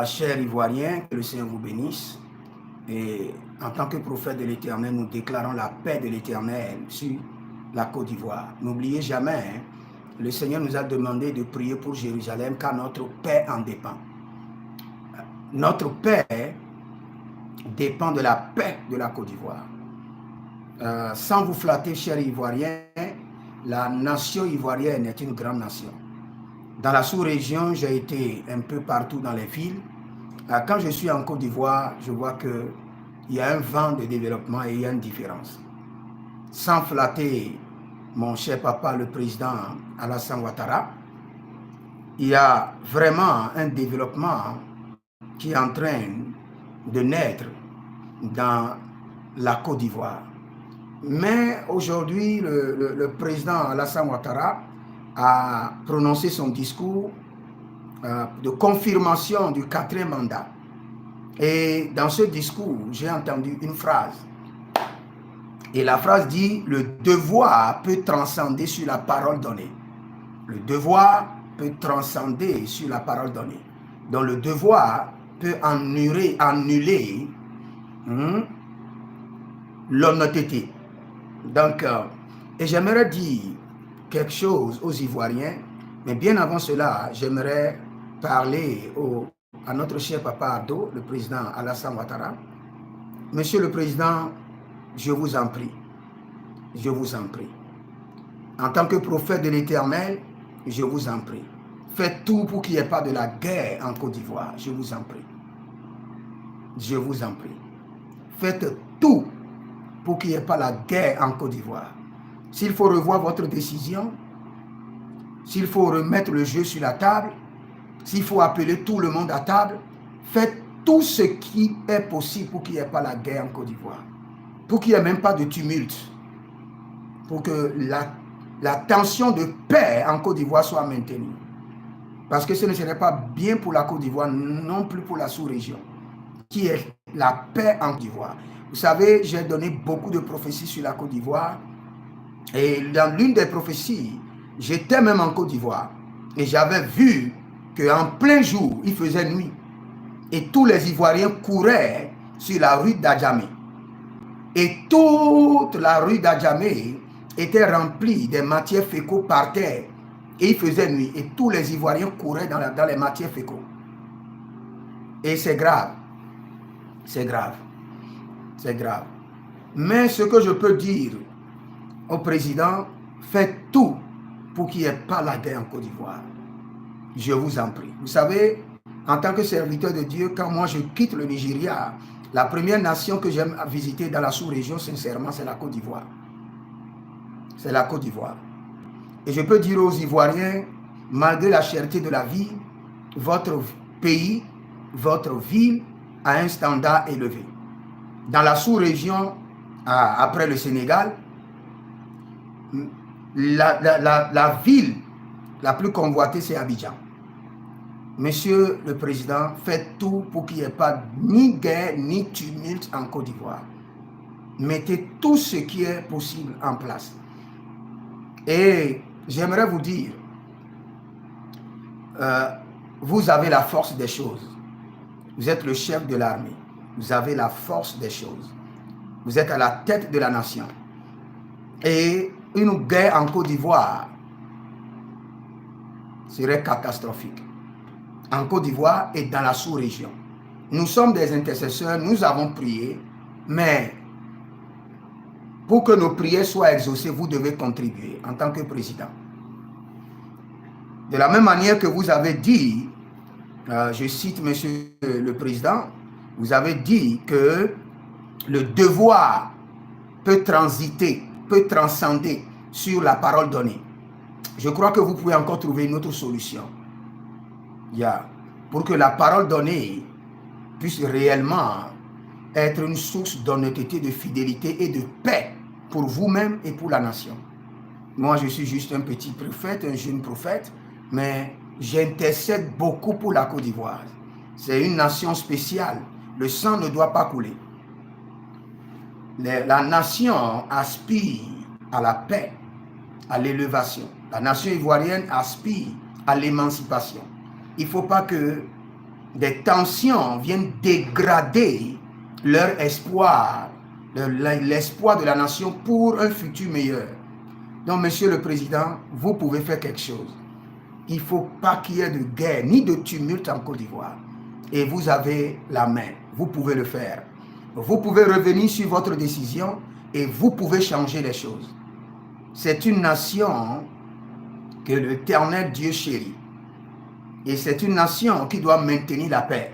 Chers Ivoiriens, que le Seigneur vous bénisse. Et en tant que prophète de l'Éternel, nous déclarons la paix de l'Éternel sur la Côte d'Ivoire. N'oubliez jamais, le Seigneur nous a demandé de prier pour Jérusalem car notre paix en dépend. Notre paix dépend de la paix de la Côte d'Ivoire. Sans vous flatter, chers Ivoiriens, la nation ivoirienne est une grande nation. Dans la sous-région, j'ai été un peu partout dans les villes. Quand je suis en Côte d'Ivoire, je vois qu'il y a un vent de développement et il y a une différence. Sans flatter mon cher papa, le président Alassane Ouattara, il y a vraiment un développement qui est en train de naître dans la Côte d'Ivoire. Mais aujourd'hui, le président Alassane Ouattara a prononcé son discours de confirmation du 4e mandat. Et dans ce discours, j'ai entendu une phrase. Et la phrase dit, le devoir peut transcender sur la parole donnée. Le devoir peut transcender sur la parole donnée. Donc le devoir peut annuler l'honnêteté. Donc, et j'aimerais dire quelque chose aux Ivoiriens, mais bien avant cela, j'aimerais parler à notre cher papa Ardo, le président Alassane Ouattara. Monsieur le Président, je vous en prie, je vous en prie. En tant que prophète de l'Éternel, je vous en prie. Faites tout pour qu'il n'y ait pas de la guerre en Côte d'Ivoire, je vous en prie. Je vous en prie. Faites tout pour qu'il n'y ait pas la guerre en Côte d'Ivoire. S'il faut revoir votre décision, s'il faut remettre le jeu sur la table, s'il faut appeler tout le monde à table, faites tout ce qui est possible pour qu'il n'y ait pas la guerre en Côte d'Ivoire. Pour qu'il n'y ait même pas de tumulte. Pour que la tension de paix en Côte d'Ivoire soit maintenue. Parce que ce ne serait pas bien pour la Côte d'Ivoire, non plus pour la sous-région, qui est la paix en Côte d'Ivoire. Vous savez, j'ai donné beaucoup de prophéties sur la Côte d'Ivoire. Et dans l'une des prophéties, j'étais même en Côte d'Ivoire. Et j'avais vu qu'en plein jour, il faisait nuit. Et tous les Ivoiriens couraient sur la rue d'Adjamé. Et toute la rue d'Adjamé était remplie des matières fécaux par terre. Et il faisait nuit. Et tous les Ivoiriens couraient dans les matières fécaux. Et c'est grave. C'est grave. C'est grave. Mais ce que je peux dire au président, faites tout pour qu'il n'y ait pas la guerre en Côte d'Ivoire. Je vous en prie. Vous savez, en tant que serviteur de Dieu, quand moi je quitte le Nigeria, la première nation que j'aime visiter dans la sous-région, sincèrement, c'est la Côte d'Ivoire. C'est la Côte d'Ivoire. Et je peux dire aux Ivoiriens, malgré la cherté de la vie, votre pays, votre ville a un standard élevé. Dans la sous-région, après le Sénégal, la ville la plus convoitée, c'est Abidjan. Monsieur le Président, faites tout pour qu'il n'y ait pas ni guerre, ni tumulte en Côte d'Ivoire. Mettez tout ce qui est possible en place. Et j'aimerais vous dire, vous avez la force des choses. Vous êtes le chef de l'armée. Vous avez la force des choses. Vous êtes à la tête de la nation. Et une guerre en Côte d'Ivoire serait catastrophique. En Côte d'Ivoire et dans la sous-région. Nous sommes des intercesseurs, nous avons prié, mais pour que nos prières soient exaucées, vous devez contribuer en tant que président. De la même manière que vous avez dit, je cite monsieur le président, vous avez dit que le devoir peut transiter, peut transcender sur la parole donnée. Je crois que vous pouvez encore trouver une autre solution. Pour que la parole donnée puisse réellement être une source d'honnêteté, de fidélité et de paix pour vous-même et pour la nation. Moi, je suis juste un petit prophète, un jeune prophète, mais j'intercède beaucoup pour la Côte d'Ivoire. C'est une nation spéciale. Le sang ne doit pas couler. La nation aspire à la paix, à l'élévation. La nation ivoirienne aspire à l'émancipation. Il ne faut pas que des tensions viennent dégrader leur espoir, l'espoir de la nation pour un futur meilleur. Donc, Monsieur le Président, vous pouvez faire quelque chose. Il ne faut pas qu'il y ait de guerre ni de tumulte en Côte d'Ivoire. Et vous avez la main. Vous pouvez le faire. Vous pouvez revenir sur votre décision et vous pouvez changer les choses. C'est une nation que l'Éternel Dieu chérit. Et c'est une nation qui doit maintenir la paix.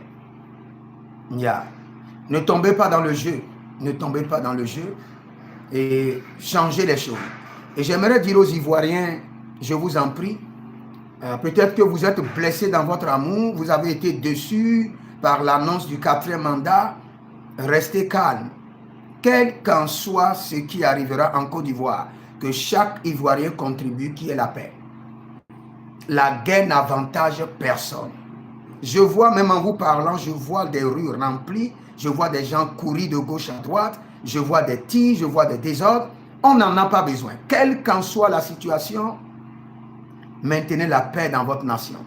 Ne tombez pas dans le jeu. Ne tombez pas dans le jeu et changez les choses. Et j'aimerais dire aux Ivoiriens, je vous en prie, peut-être que vous êtes blessés dans votre amour, vous avez été déçus par l'annonce du 4e mandat, restez calme. Quel qu'en soit ce qui arrivera en Côte d'Ivoire, que chaque Ivoirien contribue qui est la paix. La guerre n'avantage personne. Je vois, même en vous parlant, je vois des rues remplies, je vois des gens courir de gauche à droite, je vois des tirs, je vois des désordres. On n'en a pas besoin. Quelle qu'en soit la situation, maintenez la paix dans votre nation.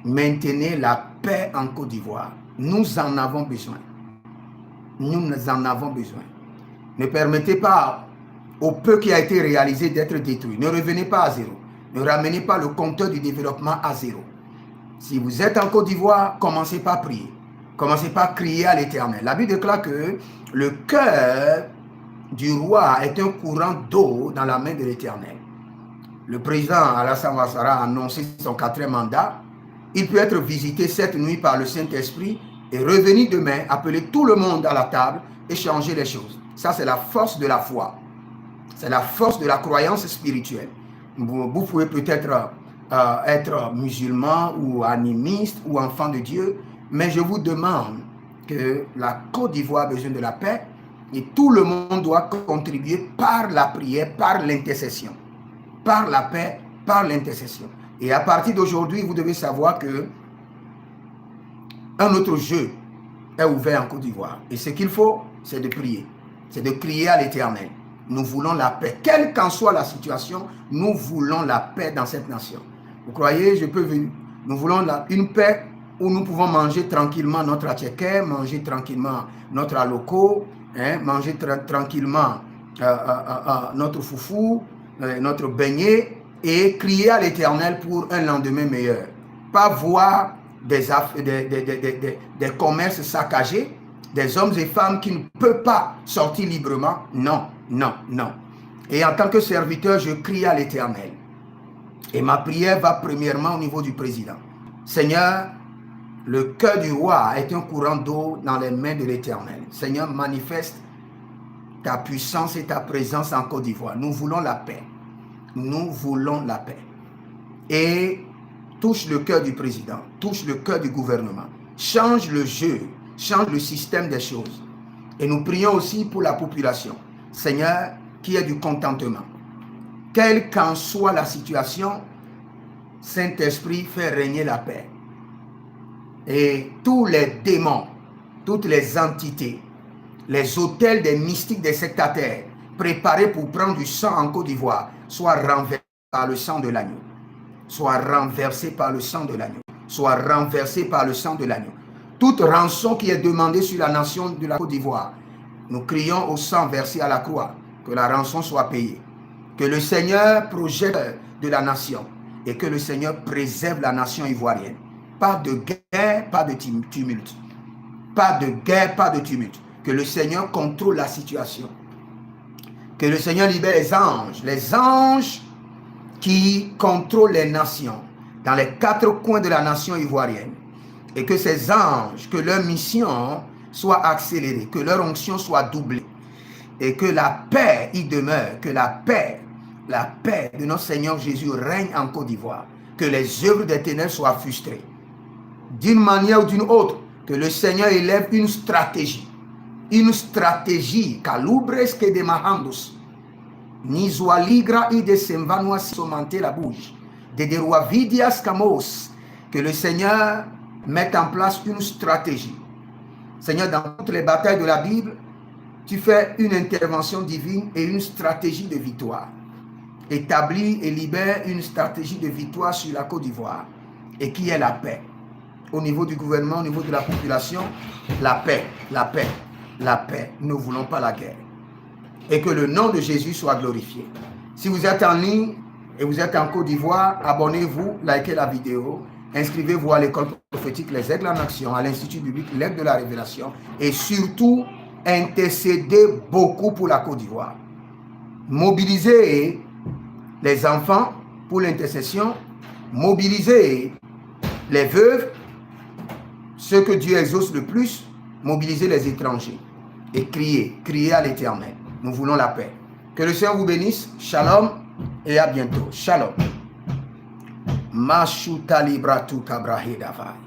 Maintenez la paix en Côte d'Ivoire. Nous en avons besoin. Nous en avons besoin. Ne permettez pas au peu qui a été réalisé d'être détruit. Ne revenez pas à zéro. Ne ramenez pas le compteur du développement à zéro. Si vous êtes en Côte d'Ivoire, commencez par prier. Commencez par crier à l'Éternel. La Bible déclare que le cœur du roi est un courant d'eau dans la main de l'Éternel. Le président Alassane Ouattara a annoncé son 4e mandat. Il peut être visité cette nuit par le Saint-Esprit et revenir demain, appeler tout le monde à la table et changer les choses. Ça, c'est la force de la foi. C'est la force de la croyance spirituelle. Vous pouvez peut-être être musulman ou animiste ou enfant de Dieu, mais je vous demande que la Côte d'Ivoire a besoin de la paix et tout le monde doit contribuer par la prière, par l'intercession. Par la paix, par l'intercession. Et à partir d'aujourd'hui, vous devez savoir que un autre jeu est ouvert en Côte d'Ivoire. Et ce qu'il faut, c'est de prier. C'est de crier à l'Éternel. Nous voulons la paix. Quelle qu'en soit la situation, nous voulons la paix dans cette nation. Vous croyez, nous voulons une paix où nous pouvons manger tranquillement notre attiéké, manger tranquillement notre aloko, manger tranquillement notre foufou, notre beignet et crier à l'Éternel pour un lendemain meilleur. Pas voir des commerces saccagés, des hommes et femmes qui ne peuvent pas sortir librement. Non, non, non. Et en tant que serviteur, je crie à l'Éternel. Et ma prière va premièrement au niveau du président. Seigneur, le cœur du roi est un courant d'eau dans les mains de l'Éternel. Seigneur, manifeste ta puissance et ta présence en Côte d'Ivoire. Nous voulons la paix. Nous voulons la paix. Et touche le cœur du président, touche le cœur du gouvernement. Change le jeu, change le système des choses. Et nous prions aussi pour la population. Seigneur, qu'il y ait du contentement. Quelle qu'en soit la situation, Saint-Esprit fait régner la paix. Et tous les démons, toutes les entités, les autels des mystiques, des sectataires, préparés pour prendre du sang en Côte d'Ivoire, soient renversés par le sang de l'agneau. Soient renversés par le sang de l'agneau. Soient renversés par le sang de l'agneau. Toute rançon qui est demandée sur la nation de la Côte d'Ivoire, nous crions au sang versé à la croix, que la rançon soit payée. Que le Seigneur projette de la nation et que le Seigneur préserve la nation ivoirienne. Pas de guerre, pas de tumulte. Pas de guerre, pas de tumulte. Que le Seigneur contrôle la situation. Que le Seigneur libère les anges qui contrôlent les nations dans les 4 coins de la nation ivoirienne. Et que ces anges, que leur mission soit accélérée, que leur onction soit doublée. Et que la paix y demeure, que la paix de notre Seigneur Jésus règne en Côte d'Ivoire. Que les œuvres des ténèbres soient frustrées. D'une manière ou d'une autre, que le Seigneur élève une stratégie. Une stratégie, calubres que de mahandos. Nizualigra y de semvanua somante la bouche. De deruavidias camos. Que le Seigneur mette en place une stratégie. Seigneur, dans toutes les batailles de la Bible, tu fais une intervention divine et une stratégie de victoire. Établis et libère une stratégie de victoire sur la Côte d'Ivoire et qui est la paix. au niveau du gouvernement, au niveau de la population, la paix, la paix, la paix. Nous ne voulons pas la guerre. Et que le nom de Jésus soit glorifié. Si vous êtes en ligne et vous êtes en Côte d'Ivoire, abonnez-vous, likez la vidéo, inscrivez-vous à l'école prophétique Les Aigles en Action, à l'Institut biblique L'Aigle de la Révélation et surtout, intercédez beaucoup pour la Côte d'Ivoire. Mobilisez les enfants pour l'intercession, mobilisez les veuves, ceux que Dieu exauce le plus, mobilisez les étrangers et criez à l'Éternel. Nous voulons la paix. Que le Seigneur vous bénisse. Shalom et à bientôt. Shalom. Mashuta libratu kabrahedavai.